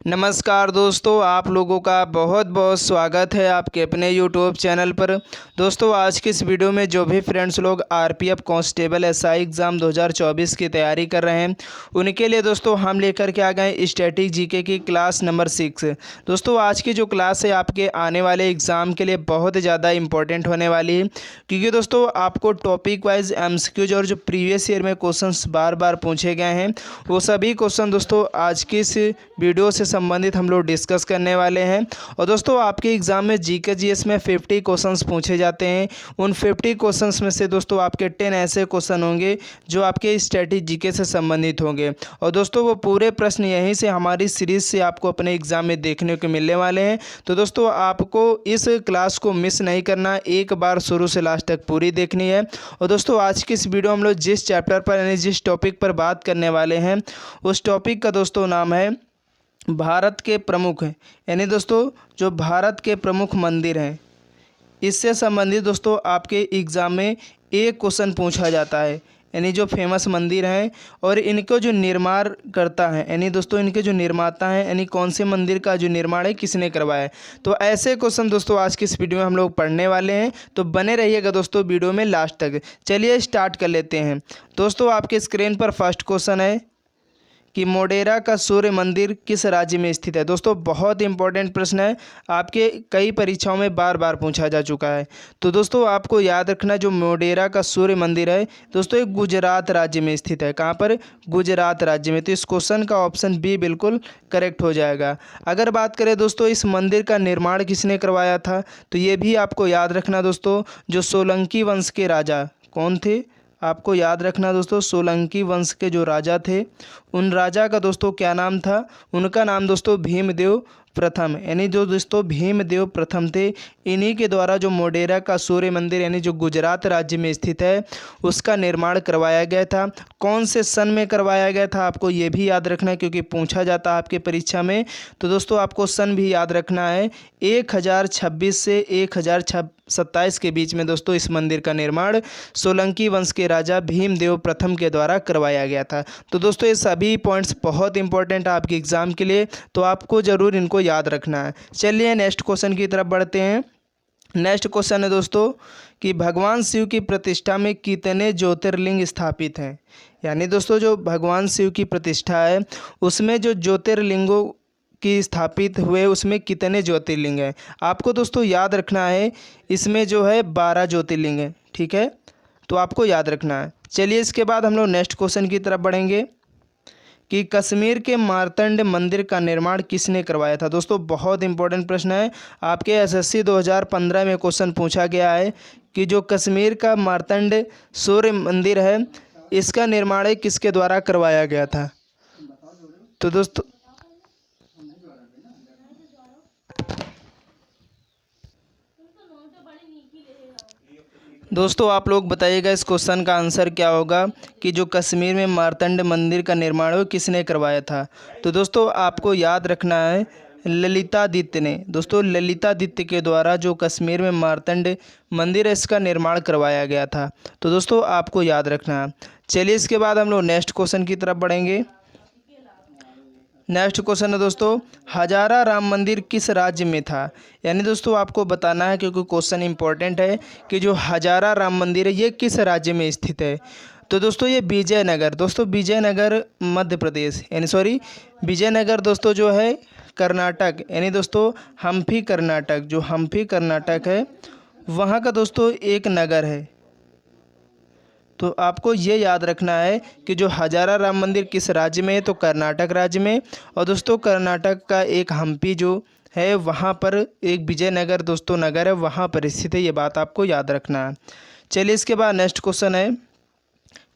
नमस्कार दोस्तों, आप लोगों का बहुत बहुत स्वागत है आपके अपने यूट्यूब चैनल पर। दोस्तों, आज की इस वीडियो में जो भी फ्रेंड्स लोग आरपीएफ कांस्टेबल एसआई एग्ज़ाम 2024 की तैयारी कर रहे हैं, उनके लिए दोस्तों हम लेकर के आ गए स्टैटिक जीके की क्लास नंबर 6। दोस्तों, आज की जो क्लास है आपके आने वाले एग्ज़ाम के लिए बहुत ज़्यादा इंपॉर्टेंट होने वाली है, क्योंकि दोस्तों आपको टॉपिक वाइज एमसीक्यूज और जो प्रीवियस ईयर में क्वेश्चंस बार बार पूछे गए हैं, वो सभी क्वेश्चन दोस्तों आज की इस वीडियो से संबंधित हम लोग डिस्कस करने वाले हैं। और दोस्तों आपके एग्ज़ाम में जीके जीएस में 50 क्वेश्चंस पूछे जाते हैं। उन 50 क्वेश्चंस में से दोस्तों आपके 10 ऐसे क्वेश्चन होंगे जो आपके स्टैटिक जीके से संबंधित होंगे। और दोस्तों वो पूरे प्रश्न यहीं से हमारी सीरीज़ से आपको अपने एग्ज़ाम में देखने को मिलने वाले हैं। तो दोस्तों आपको इस क्लास को मिस नहीं करना, एक बार शुरू से लास्ट तक पूरी देखनी है। और दोस्तों आज की इस वीडियो हम लोग जिस चैप्टर पर यानी जिस टॉपिक पर बात करने वाले हैं, उस टॉपिक का दोस्तों नाम है भारत के प्रमुख हैं, यानी दोस्तों जो भारत के प्रमुख मंदिर हैं, इससे संबंधित दोस्तों आपके एग्ज़ाम में एक क्वेश्चन पूछा जाता है। यानी जो फेमस मंदिर हैं और इनको जो निर्माण करता है, यानी दोस्तों इनके जो निर्माता हैं, यानी कौन से मंदिर का जो निर्माण है किसने करवाया है। तो ऐसे क्वेश्चन दोस्तों आज की इस वीडियो में हम लोग पढ़ने वाले हैं, तो बने रहिएगा दोस्तों वीडियो में लास्ट तक। चलिए स्टार्ट कर लेते हैं। दोस्तों आपके स्क्रीन पर फर्स्ट क्वेश्चन है कि मोढेरा का सूर्य मंदिर किस राज्य में स्थित है। दोस्तों बहुत इंपॉर्टेंट प्रश्न है, आपके कई परीक्षाओं में बार बार पूछा जा चुका है। तो दोस्तों आपको याद रखना, जो मोढेरा का सूर्य मंदिर है दोस्तों एक गुजरात राज्य में स्थित है। कहाँ पर? गुजरात राज्य में। तो इस क्वेश्चन का ऑप्शन बी बिल्कुल करेक्ट हो जाएगा। अगर बात करें दोस्तों इस मंदिर का निर्माण किसने करवाया था, तो ये भी आपको याद रखना दोस्तों, जो सोलंकी वंश के राजा कौन थे, आपको याद रखना दोस्तों, सोलंकी वंश के जो राजा थे, उन राजा का दोस्तों क्या नाम था? उनका नाम दोस्तों भीमदेव प्रथम, यानी जो दोस्तों भीमदेव प्रथम थे, इन्हीं के द्वारा जो मोढेरा का सूर्य मंदिर यानी जो गुजरात राज्य में स्थित है उसका निर्माण करवाया गया था। कौन से सन में करवाया गया था आपको ये भी याद रखना है, क्योंकि पूछा जाता है आपके परीक्षा में। तो दोस्तों आपको सन भी याद रखना है, 1026 से 1027 के बीच में दोस्तों इस मंदिर का निर्माण सोलंकी वंश के राजा भीमदेव प्रथम के द्वारा करवाया गया था। तो दोस्तों ये सभी पॉइंट्स बहुत इंपॉर्टेंट है आपके एग्ज़ाम के लिए, तो आपको ज़रूर इनको याद रखना है। चलिए नेक्स्ट क्वेश्चन की तरफ बढ़ते हैं। नेक्स्ट क्वेश्चन है दोस्तों कि भगवान शिव की प्रतिष्ठा में कितने ज्योतिर्लिंग स्थापित हैं। यानी दोस्तों जो भगवान शिव की प्रतिष्ठा है उसमें जो ज्योतिर्लिंगों की स्थापित हुए उसमें कितने ज्योतिर्लिंग हैं। आपको दोस्तों याद रखना है, इसमें जो है 12 ज्योतिर्लिंग हैं। ठीक है, तो आपको याद रखना है। चलिए इसके बाद हम लोग नेक्स्ट क्वेश्चन की तरफ बढ़ेंगे कि कश्मीर के मार्तंड मंदिर का निर्माण किसने करवाया था। दोस्तों बहुत इंपॉर्टेंट प्रश्न है, आपके एसएससी 2015 में क्वेश्चन पूछा गया है कि जो कश्मीर का मार्तंड सूर्य मंदिर है इसका निर्माण किसके द्वारा करवाया गया था। तो दोस्तों आप लोग बताइएगा इस क्वेश्चन का आंसर क्या होगा कि जो कश्मीर में मार्तंड मंदिर का निर्माण हो किसने करवाया था। तो दोस्तों आपको याद रखना है ललितादित्य ने। दोस्तों ललितादित्य के द्वारा जो कश्मीर में मार्तंड मंदिर है इसका निर्माण करवाया गया था। तो दोस्तों आपको याद रखना है। चलिए इसके बाद हम लोग नेक्स्ट क्वेश्चन की तरफ बढ़ेंगे। नेक्स्ट क्वेश्चन है दोस्तों हजारा राम मंदिर किस राज्य में था। यानी दोस्तों आपको बताना है, क्योंकि क्वेश्चन इंपॉर्टेंट है, कि जो हजारा राम मंदिर है ये किस राज्य में स्थित है। तो दोस्तों ये विजयनगर, दोस्तों विजयनगर मध्य प्रदेश, यानी सॉरी विजयनगर दोस्तों जो है कर्नाटक, यानी दोस्तों हम्पी कर्नाटक, जो हम्पी कर्नाटक है वहाँ का दोस्तों एक नगर है। तो आपको ये याद रखना है कि जो हजारा राम मंदिर किस राज्य में है, तो कर्नाटक राज्य में। और दोस्तों कर्नाटक का एक हम्पी जो है वहाँ पर एक विजयनगर दोस्तों नगर है, वहाँ पर स्थित है। ये बात आपको याद रखना है। चलिए इसके बाद नेक्स्ट क्वेश्चन है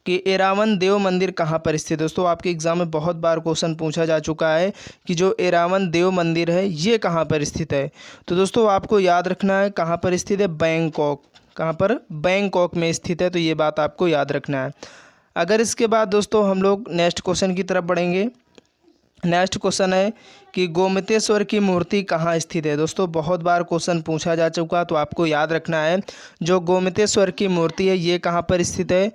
कि एरावन देव मंदिर कहाँ पर स्थित है। दोस्तों आपके एग्जाम में बहुत बार क्वेश्चन पूछा जा चुका है कि जो एरावन देव मंदिर है ये कहाँ पर स्थित है। तो दोस्तों आपको याद रखना है कहाँ पर स्थित है, बैंकॉक। कहाँ पर? बैंकॉक में स्थित है। तो ये बात आपको याद रखना है। अगर इसके बाद दोस्तों हम लोग नेक्स्ट क्वेश्चन की तरफ बढ़ेंगे। नेक्स्ट क्वेश्चन है कि गोमतेश्वर की मूर्ति कहाँ स्थित है। दोस्तों बहुत बार क्वेश्चन पूछा जा चुका, तो आपको याद रखना है जो गोमतेश्वर की मूर्ति है ये कहाँ पर स्थित है।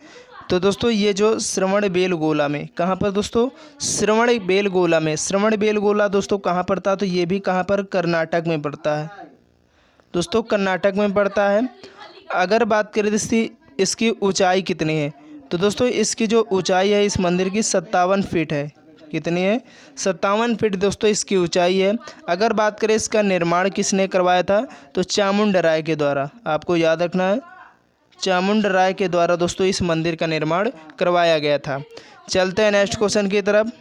तो दोस्तों ये जो श्रवणबेलगोला में, कहाँ पर दोस्तों, श्रवणबेलगोला में, श्रवणबेलगोला दोस्तों कहाँ पड़ता है, तो ये भी कहाँ पर, कर्नाटक में पड़ता है दोस्तों, कर्नाटक में पड़ता है। अगर बात करें इसकी इसकी ऊंचाई कितनी है, तो दोस्तों इसकी जो ऊंचाई है इस मंदिर की 57 फीट है। कितनी है, 57 फीट दोस्तों इसकी ऊंचाई है। अगर बात करें इसका निर्माण किसने करवाया था, तो चामुंड राय के द्वारा, आपको याद रखना है, चामुंड राय के द्वारा दोस्तों इस मंदिर का निर्माण करवाया गया था। चलते हैं नेक्स्ट क्वेश्चन की तरफ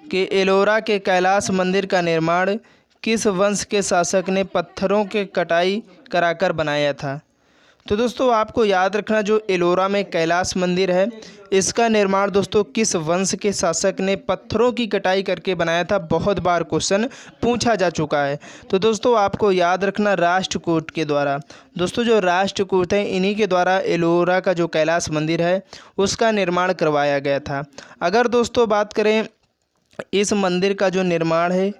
कि एलोरा के कैलाश मंदिर का निर्माण किस वंश के शासक ने पत्थरों के कटाई कराकर बनाया था। तो दोस्तों आपको याद रखना, जो एलोरा में कैलाश मंदिर है इसका निर्माण दोस्तों किस वंश के शासक ने पत्थरों की कटाई करके बनाया था। बहुत बार क्वेश्चन पूछा जा चुका है। तो दोस्तों आपको याद रखना, राष्ट्रकूट के द्वारा। दोस्तों जो राष्ट्रकूट है इन्हीं के द्वारा एलोरा का जो कैलाश मंदिर है उसका निर्माण करवाया गया था। अगर दोस्तों बात करें इस मंदिर का जो निर्माण है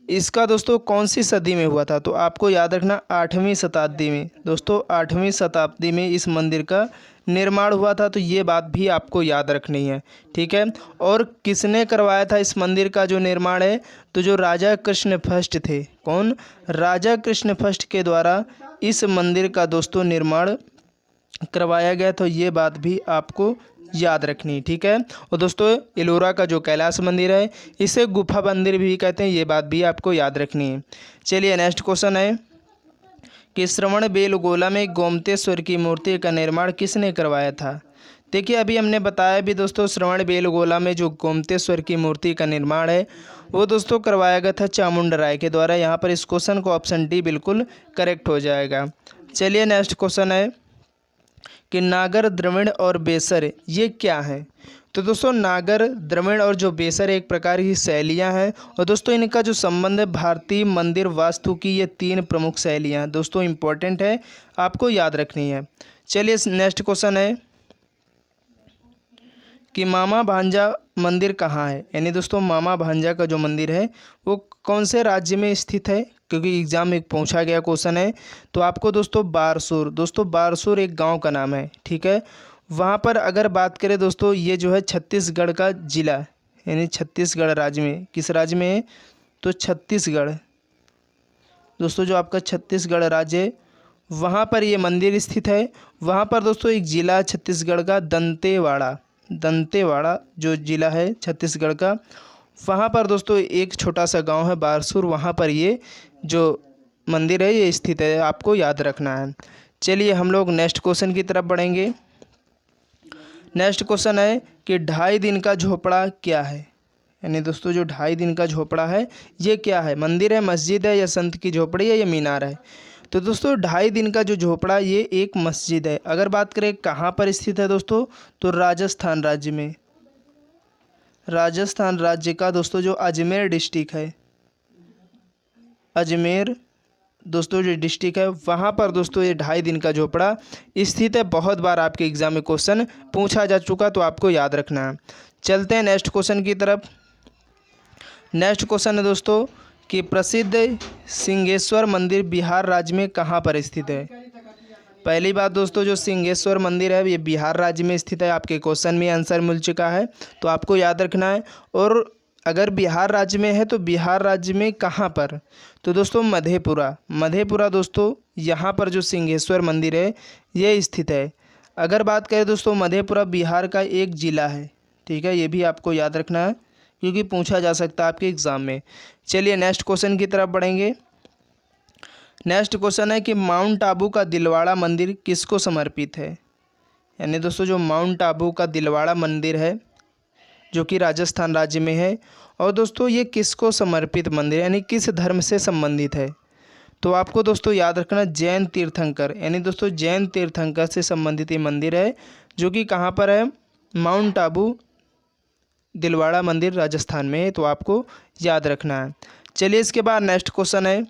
इसका दोस्तों कौन सी सदी में हुआ था, तो आपको याद रखना 8वीं शताब्दी में। दोस्तों 8वीं शताब्दी में इस मंदिर का निर्माण हुआ था, तो ये बात भी आपको याद रखनी है, ठीक है। और किसने करवाया था इस मंदिर का जो निर्माण है, तो जो राजा कृष्ण फर्स्ट थे, कौन, राजा कृष्ण फर्स्ट के द्वारा इस मंदिर का दोस्तों निर्माण करवाया गया। तो ये बात भी आपको याद रखनी, ठीक है। और दोस्तों एलोरा का जो कैलाश मंदिर है इसे गुफा मंदिर भी कहते हैं, ये बात भी आपको याद रखनी है। चलिए नेक्स्ट क्वेश्चन है कि श्रवणबेलगोला में गोमतेश्वर की मूर्ति का निर्माण किसने करवाया था। देखिए अभी हमने बताया भी दोस्तों, श्रवणबेलगोला में जो गोमतेश्वर की मूर्ति का निर्माण है वो दोस्तों करवाया गया था चामुंड राय के द्वारा। यहाँ पर इस क्वेश्चन को ऑप्शन डी बिल्कुल करेक्ट हो जाएगा। चलिए नेक्स्ट क्वेश्चन है कि नागर, द्रविड़ और बेसर ये क्या है। तो दोस्तों नागर, द्रविड़ और जो बेसर एक प्रकार की शैलियाँ हैं, और दोस्तों इनका जो संबंध है भारतीय मंदिर वास्तु की, ये 3 प्रमुख शैलियाँ दोस्तों इंपॉर्टेंट है, आपको याद रखनी है। चलिए नेक्स्ट क्वेश्चन है कि मामा भांजा मंदिर कहाँ है, यानी दोस्तों मामा भांजा का जो मंदिर है वो कौन से राज्य में स्थित है, क्योंकि एग्जाम में पूछा गया क्वेश्चन है। तो आपको दोस्तों बारसूर, दोस्तों बारसूर एक गांव का नाम है, ठीक है। वहाँ पर अगर बात करें दोस्तों ये जो है छत्तीसगढ़ का ज़िला, यानी छत्तीसगढ़ राज्य में, किस राज्य में है, तो छत्तीसगढ़ दोस्तों, जो आपका छत्तीसगढ़ राज्य है वहाँ पर ये मंदिर स्थित है। वहाँ पर दोस्तों एक ज़िला छत्तीसगढ़ का दंतेवाड़ा, दंतेवाड़ा जो ज़िला है छत्तीसगढ़ का, वहाँ पर दोस्तों एक छोटा सा गांव है बारसूर, वहाँ पर ये जो मंदिर है ये स्थित है, आपको याद रखना है। चलिए हम लोग नेक्स्ट क्वेश्चन की तरफ बढ़ेंगे। नेक्स्ट क्वेश्चन है कि 2.5 दिन का झोपड़ा क्या है, यानी दोस्तों जो 2.5 दिन का झोपड़ा है ये क्या है, मंदिर है, मस्जिद है, या संत की झोपड़ी है, या मीनार है। तो दोस्तों 2.5 दिन का जो झोपड़ा ये एक मस्जिद है। अगर बात करें कहाँ पर स्थित है दोस्तों, तो राजस्थान राज्य में, राजस्थान राज्य का दोस्तों जो अजमेर डिस्ट्रिक्ट है, अजमेर दोस्तों जो डिस्ट्रिक्ट है वहाँ पर दोस्तों ये 2.5 दिन का झोपड़ा स्थित है। बहुत बार आपके एग्जाम में क्वेश्चन पूछा जा चुका, तो आपको याद रखना है। चलते हैं नेक्स्ट क्वेश्चन की तरफ। नेक्स्ट क्वेश्चन है दोस्तों कि प्रसिद्ध सिंहेश्वर मंदिर बिहार राज्य में कहाँ पर स्थित है। पहली बात दोस्तों जो सिंहेश्वर मंदिर है ये बिहार राज्य में स्थित है, आपके क्वेश्चन में आंसर मिल चुका है, तो आपको याद रखना है। और अगर बिहार राज्य में है तो बिहार राज्य में कहाँ पर, तो दोस्तों मधेपुरा, मधेपुरा दोस्तों यहाँ पर जो सिंहेश्वर मंदिर है ये स्थित है। अगर बात करें दोस्तों मधेपुरा बिहार का एक ज़िला है, ठीक है, ये भी आपको याद रखना है क्योंकि पूछा जा सकता है आपके एग्ज़ाम में। चलिए नेक्स्ट क्वेश्चन की तरफ बढ़ेंगे। नेक्स्ट क्वेश्चन है कि माउंट आबू का दिलवाड़ा मंदिर किसको समर्पित है, यानी दोस्तों जो माउंट आबू का दिलवाड़ा मंदिर है जो कि राजस्थान राज्य में है, और दोस्तों ये किसको समर्पित मंदिर यानी किस धर्म से संबंधित है। तो आपको दोस्तों याद रखना जैन तीर्थंकर, यानी दोस्तों जैन तीर्थंकर से संबंधित ये मंदिर है जो कि कहाँ पर है, माउंट आबू दिलवाड़ा मंदिर राजस्थान में है, तो आपको याद रखना है। चलिए इसके बाद नेक्स्ट क्वेश्चन है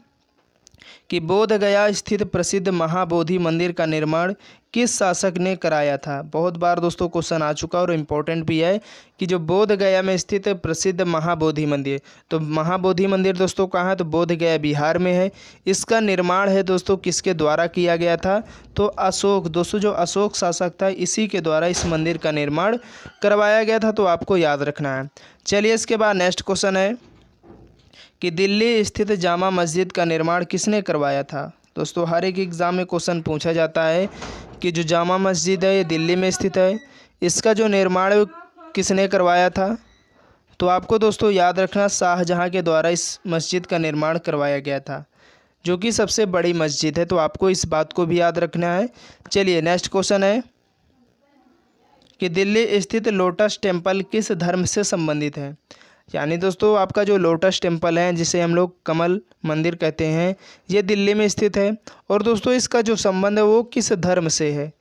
कि बोध गया स्थित प्रसिद्ध महाबोधि मंदिर का निर्माण किस शासक ने कराया था। बहुत बार दोस्तों क्वेश्चन आ चुका और इम्पोर्टेंट भी है कि जो बोध गया में स्थित प्रसिद्ध महाबोधि मंदिर, तो महाबोधि मंदिर दोस्तों कहाँ है, तो बोध गया बिहार में है। इसका निर्माण है दोस्तों किसके द्वारा किया गया था, तो अशोक, दोस्तों जो अशोक शासक था इसी के द्वारा इस मंदिर का निर्माण करवाया गया था, तो आपको याद रखना है। चलिए इसके बाद नेक्स्ट क्वेश्चन है कि दिल्ली स्थित जामा मस्जिद का निर्माण किसने करवाया था। दोस्तों हर एक एग्ज़ाम में क्वेश्चन पूछा जाता है कि जो जामा मस्जिद है ये दिल्ली में स्थित है, इसका जो निर्माण है वो किसने करवाया था। तो आपको दोस्तों याद रखना शाहजहाँ के द्वारा इस मस्जिद का निर्माण करवाया गया था, जो कि सबसे बड़ी मस्जिद है, तो आपको इस बात को भी याद रखना है। चलिए नेक्स्ट क्वेश्चन है कि दिल्ली स्थित लोटस टेम्पल किस धर्म से संबंधित है। यानी दोस्तों आपका जो लोटस टेम्पल है जिसे हम लोग कमल मंदिर कहते हैं, ये दिल्ली में स्थित है। और दोस्तों इसका जो संबंध है वो किस धर्म से है,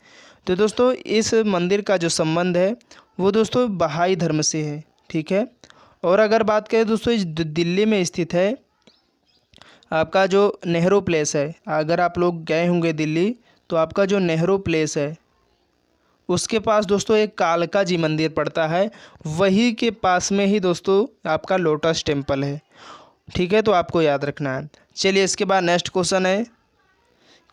तो दोस्तों इस मंदिर का जो संबंध है वो दोस्तों बहाई धर्म से है। ठीक है। और अगर बात करें दोस्तों इस दिल्ली में स्थित है आपका जो नेहरू प्लेस है, अगर आप लोग गए होंगे दिल्ली तो आपका जो नेहरू प्लेस है उसके पास दोस्तों एक कालका जी मंदिर पड़ता है, वही के पास में ही दोस्तों आपका लोटस टेम्पल है। ठीक है, तो आपको याद रखना है। चलिए इसके बाद नेक्स्ट क्वेश्चन है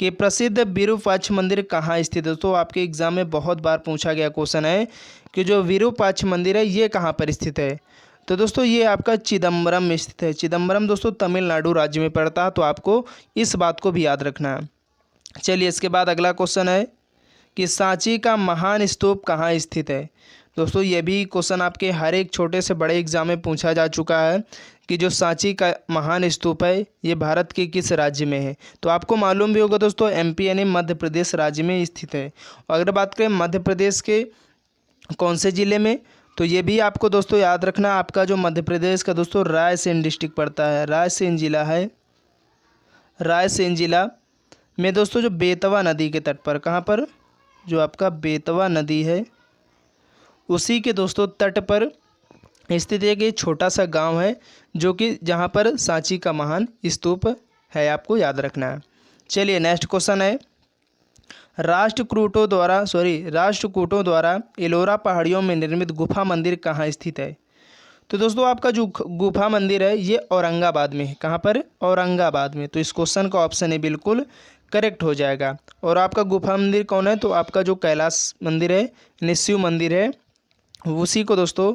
कि प्रसिद्ध विरूपाक्ष मंदिर कहाँ स्थित है। तो आपके एग्जाम में बहुत बार पूछा गया क्वेश्चन है कि जो विरूपाक्ष मंदिर है ये कहाँ पर स्थित है। तो दोस्तों ये आपका चिदम्बरम में स्थित है। चिदम्बरम दोस्तों तमिलनाडु राज्य में पड़ता है, तो आपको इस बात को भी याद रखना है। चलिए इसके बाद अगला क्वेश्चन है कि सांची का महान स्तूप कहाँ स्थित है। दोस्तों ये भी क्वेश्चन आपके हर एक छोटे से बड़े एग्जाम में पूछा जा चुका है कि जो सांची का महान स्तूप है ये भारत के किस राज्य में है। तो आपको मालूम भी होगा दोस्तों एमपी यानी मध्य प्रदेश राज्य में स्थित है। और अगर बात करें मध्य प्रदेश के कौन से ज़िले में, तो ये भी आपको दोस्तों याद रखना, आपका जो मध्य प्रदेश का दोस्तों रायसेन डिस्ट्रिक्ट पड़ता है, रायसेन जिला है। रायसेन जिला में दोस्तों जो बेतवा नदी के तट पर, कहाँ पर, जो आपका बेतवा नदी है उसी के दोस्तों तट पर स्थित एक छोटा सा गांव है जो कि जहां पर सांची का महान स्तूप है, आपको याद रखना है। चलिए नेक्स्ट क्वेश्चन है राष्ट्रकूटों द्वारा एलोरा पहाड़ियों में निर्मित गुफा मंदिर कहाँ स्थित है। तो दोस्तों आपका जो गुफा मंदिर है ये औरंगाबाद में है। कहाँ पर, औरंगाबाद में। तो इस क्वेश्चन का ऑप्शन है बिल्कुल करेक्ट हो जाएगा। और आपका गुफा मंदिर कौन है, तो आपका जो कैलाश मंदिर है यानी शिव मंदिर है उसी को दोस्तों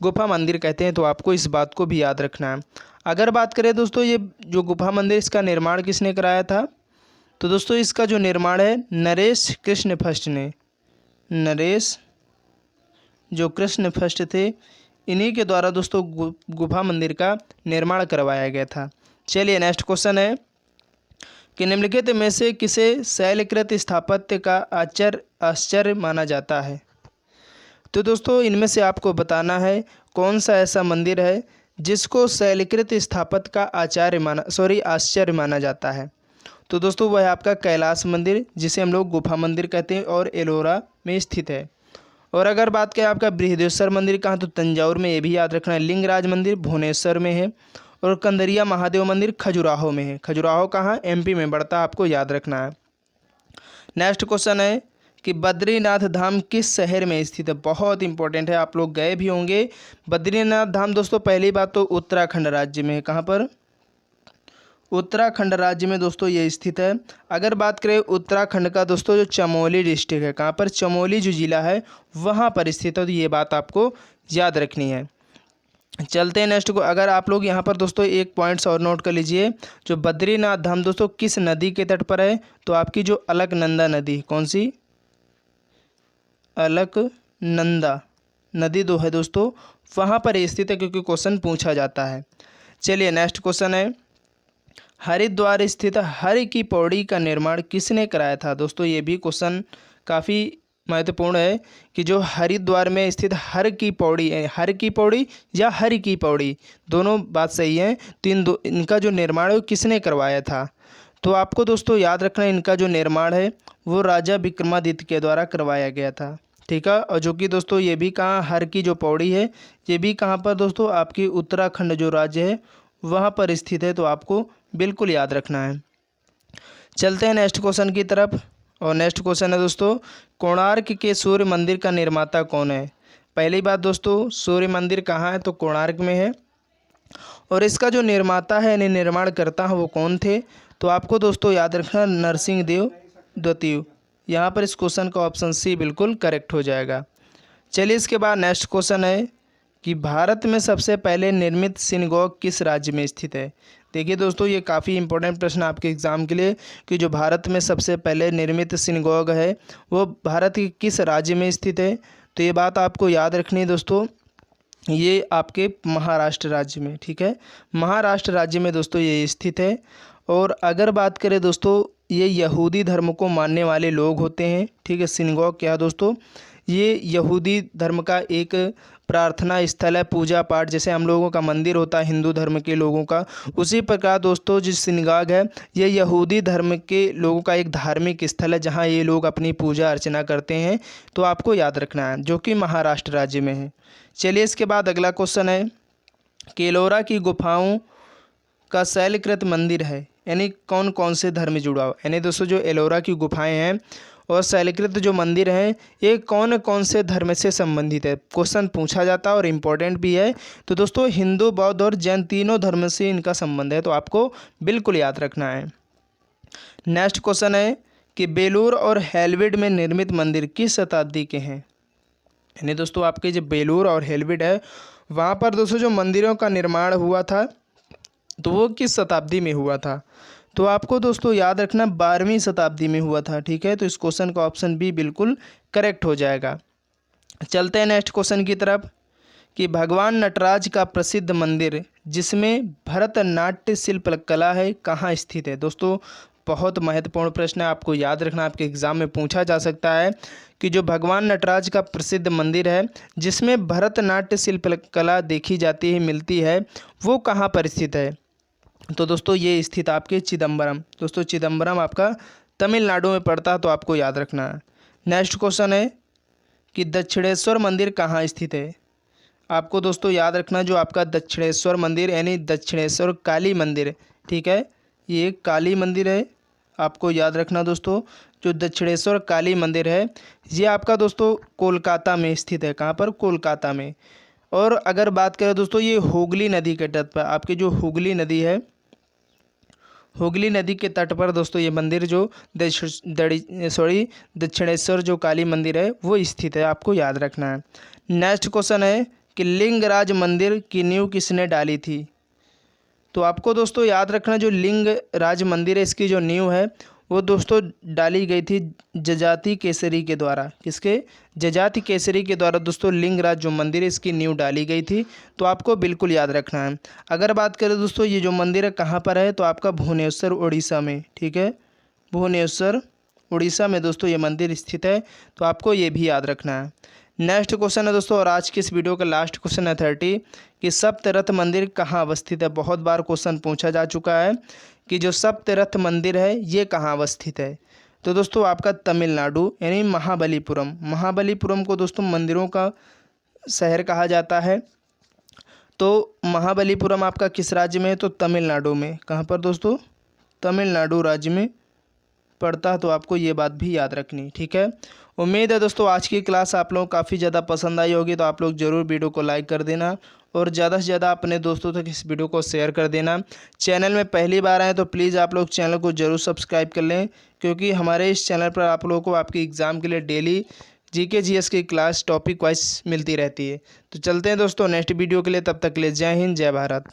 गुफा मंदिर कहते हैं, तो आपको इस बात को भी याद रखना है। अगर बात करें दोस्तों ये जो गुफा मंदिर इसका निर्माण किसने कराया था, तो दोस्तों इसका जो निर्माण है नरेश कृष्ण फर्स्ट ने, नरेश जो कृष्ण फर्स्ट थे इन्हीं के द्वारा दोस्तों गुफा मंदिर का निर्माण करवाया गया था। चलिए नेक्स्ट क्वेश्चन है कि निम्नलिखित में से किसे शैलकृत स्थापत्य का आश्चर्य माना जाता है। तो दोस्तों इनमें से आपको बताना है कौन सा ऐसा मंदिर है जिसको शैलकृत स्थापत्य का आश्चर्य माना जाता है। तो दोस्तों वह है आपका कैलाश मंदिर जिसे हम लोग गुफा मंदिर कहते हैं और एलोरा में स्थित है। और अगर बात करें आपका बृहदेश्वर मंदिर कहाँ, तो तंजावुर में, ये भी याद रखना है। लिंगराज मंदिर भुवनेश्वर में है। और कंदरिया महादेव मंदिर खजुराहो में है। खजुराहो कहाँ, एमपी में पड़ता है, आपको याद रखना है। नेक्स्ट क्वेश्चन है कि बद्रीनाथ धाम किस शहर में स्थित है। बहुत इंपॉर्टेंट है, आप लोग गए भी होंगे। बद्रीनाथ धाम दोस्तों पहली बात तो उत्तराखंड राज्य में है। कहाँ पर, उत्तराखंड राज्य में दोस्तों ये स्थित है। अगर बात करें उत्तराखंड का दोस्तों जो चमोली डिस्ट्रिक्ट है, कहाँ पर, चमोली जो ज़िला है वहाँ पर स्थित है, तो ये बात आपको याद रखनी है। चलते हैं नेक्स्ट को। अगर आप लोग यहाँ पर दोस्तों एक पॉइंट्स और नोट कर लीजिए, जो बद्रीनाथ धाम दोस्तों किस नदी के तट पर है, तो आपकी जो अलकनंदा नदी, कौन सी, अलकनंदा नदी दो है दोस्तों वहाँ पर स्थित है, क्योंकि क्वेश्चन पूछा जाता है। चलिए नेक्स्ट क्वेश्चन है हरिद्वार स्थित हर की पौड़ी का निर्माण किसने कराया था। दोस्तों ये भी क्वेश्चन काफ़ी महत्वपूर्ण है कि जो हरिद्वार में स्थित हर की पौड़ी है, हर की पौड़ी या हरि की पौड़ी दोनों बात सही है, तो इनका जो निर्माण है वो किसने करवाया था। तो आपको दोस्तों याद रखना इनका जो निर्माण है वो राजा विक्रमादित्य के द्वारा करवाया गया था। ठीक है, और जो कि दोस्तों ये भी कहाँ, हर की जो पौड़ी है ये भी कहाँ पर दोस्तों, आपकी उत्तराखंड जो राज्य है वहाँ पर स्थित है, तो आपको बिल्कुल याद रखना है। चलते हैं नेक्स्ट क्वेश्चन की तरफ। और नेक्स्ट क्वेश्चन है दोस्तों, कोणार्क के सूर्य मंदिर का निर्माता कौन है। पहली बात दोस्तों, सूर्य मंदिर कहाँ है, तो कोणार्क में है। और इसका जो निर्माता है यानी निर्माण करता है वो कौन थे, तो आपको दोस्तों याद रखना नरसिंह देव द्वितीय। यहाँ पर इस क्वेश्चन का ऑप्शन सी बिल्कुल करेक्ट हो जाएगा। चलिए इसके बाद नेक्स्ट क्वेश्चन है कि भारत में सबसे पहले निर्मित सिनेगॉग किस राज्य में स्थित है। देखिए दोस्तों, ये काफ़ी इंपॉर्टेंट प्रश्न आपके एग्ज़ाम के लिए कि जो भारत में सबसे पहले निर्मित सिनेगॉग है वो भारत के किस राज्य में स्थित है। तो ये बात आपको याद रखनी है दोस्तों, ये आपके महाराष्ट्र राज्य में, ठीक है, महाराष्ट्र राज्य में दोस्तों ये स्थित है। और अगर बात करें दोस्तों, ये यहूदी धर्म को मानने वाले लोग होते हैं, ठीक है। सिनेगॉग क्या है दोस्तों, ये यहूदी धर्म का एक प्रार्थना स्थल है, पूजा पाठ, जैसे हम लोगों का मंदिर होता है हिंदू धर्म के लोगों का, उसी प्रकार दोस्तों जो सिनेगॉग है ये यहूदी धर्म के लोगों का एक धार्मिक स्थल है जहाँ ये लोग अपनी पूजा अर्चना करते हैं। तो आपको याद रखना है, जो कि महाराष्ट्र राज्य में है। चलिए इसके बाद अगला क्वेश्चन है कि एलोरा की गुफाओं का शैलकृत मंदिर है, यानी कौन कौन से धर्म जुड़ा हुआ, यानी दोस्तों जो एलोरा की गुफाएं हैं और शैलकृत जो मंदिर हैं ये कौन कौन से धर्म से संबंधित है। क्वेश्चन पूछा जाता है और इम्पोर्टेंट भी है। तो दोस्तों हिंदू, बौद्ध और जैन तीनों धर्म से इनका संबंध है, तो आपको बिल्कुल याद रखना है। नेक्स्ट क्वेश्चन है कि बेलूर और हेलविड में निर्मित मंदिर किस शताब्दी के हैं। यानी दोस्तों आपके जो बेलूर और हेलविड है वहाँ पर दोस्तों जो मंदिरों का निर्माण हुआ था तो वो किस शताब्दी में हुआ था। तो आपको दोस्तों याद रखना 12वीं शताब्दी में हुआ था, ठीक है। तो इस क्वेश्चन का ऑप्शन बी बिल्कुल करेक्ट हो जाएगा। चलते हैं नेक्स्ट क्वेश्चन की तरफ कि भगवान नटराज का प्रसिद्ध मंदिर जिसमें भरतनाट्य शिल्प कला है कहाँ स्थित है। दोस्तों बहुत महत्वपूर्ण प्रश्न है, आपको याद रखना, आपके एग्जाम में पूछा जा सकता है कि जो भगवान नटराज का प्रसिद्ध मंदिर है जिसमें भरतनाट्य शिल्प कला देखी जाती है, मिलती है, वो कहाँ पर स्थित है। तो दोस्तों ये स्थित आपके चिदम्बरम, दोस्तों चिदम्बरम आपका तमिलनाडु में पड़ता है, तो आपको याद रखना है। नेक्स्ट क्वेश्चन है कि दक्षिणेश्वर मंदिर कहाँ स्थित है। आपको दोस्तों याद रखना जो आपका दक्षिणेश्वर मंदिर यानी दक्षिणेश्वर काली मंदिर, ठीक है, ये काली मंदिर है, आपको याद रखना दोस्तों। जो दक्षिणेश्वर काली मंदिर है ये आपका दोस्तों कोलकाता में स्थित है। कहाँ पर, कोलकाता में। और अगर बात करें दोस्तों ये हुगली नदी के तट पर, आपकी जो हुगली नदी है, हुगली नदी के तट पर दोस्तों ये मंदिर जो दक्षिणेश्वर जो काली मंदिर है वो स्थित है, आपको याद रखना है। नेक्स्ट क्वेश्चन है कि लिंगराज मंदिर की नींव किसने डाली थी। तो आपको दोस्तों याद रखना जो लिंगराज मंदिर है इसकी जो नींव है वो दोस्तों डाली गई थी जजाति केसरी के द्वारा। किसके, जजाति केसरी के द्वारा दोस्तों लिंगराज जो मंदिर है इसकी नींव डाली गई थी, तो आपको बिल्कुल याद रखना है। अगर बात करें दोस्तों ये जो मंदिर है कहाँ पर है, तो आपका भुवनेश्वर उड़ीसा में, ठीक है, भुवनेश्वर उड़ीसा में दोस्तों ये मंदिर स्थित है, तो आपको ये भी याद रखना है। नेक्स्ट क्वेश्चन है दोस्तों, और आज की इस वीडियो का लास्ट क्वेश्चन है 30 कि सप्तरथ मंदिर कहाँ अवस्थित है। बहुत बार क्वेश्चन पूछा जा चुका है कि जो सप्तरथ मंदिर है ये कहाँ अवस्थित है। तो दोस्तों आपका तमिलनाडु यानी महाबलीपुरम, महाबलीपुरम को दोस्तों मंदिरों का शहर कहा जाता है। तो महाबलीपुरम आपका किस राज्य में है, तो तमिलनाडु में। कहाँ पर दोस्तों, तमिलनाडु राज्य में पड़ता है, तो आपको ये बात भी याद रखनी, ठीक है। उम्मीद है दोस्तों आज की क्लास आप लोगों को काफ़ी ज़्यादा पसंद आई होगी, तो आप लोग ज़रूर वीडियो को लाइक कर देना और ज़्यादा से ज़्यादा अपने दोस्तों तक इस वीडियो को शेयर कर देना। चैनल में पहली बार आए तो प्लीज़ आप लोग चैनल को ज़रूर सब्सक्राइब कर लें, क्योंकि हमारे इस चैनल पर आप लोगों को आपके एग्ज़ाम के लिए डेली जीके जीएस की क्लास टॉपिक वाइज मिलती रहती है। तो चलते हैं दोस्तों नेक्स्ट वीडियो के लिए, तब तक के लिए जय हिंद, जय भारत।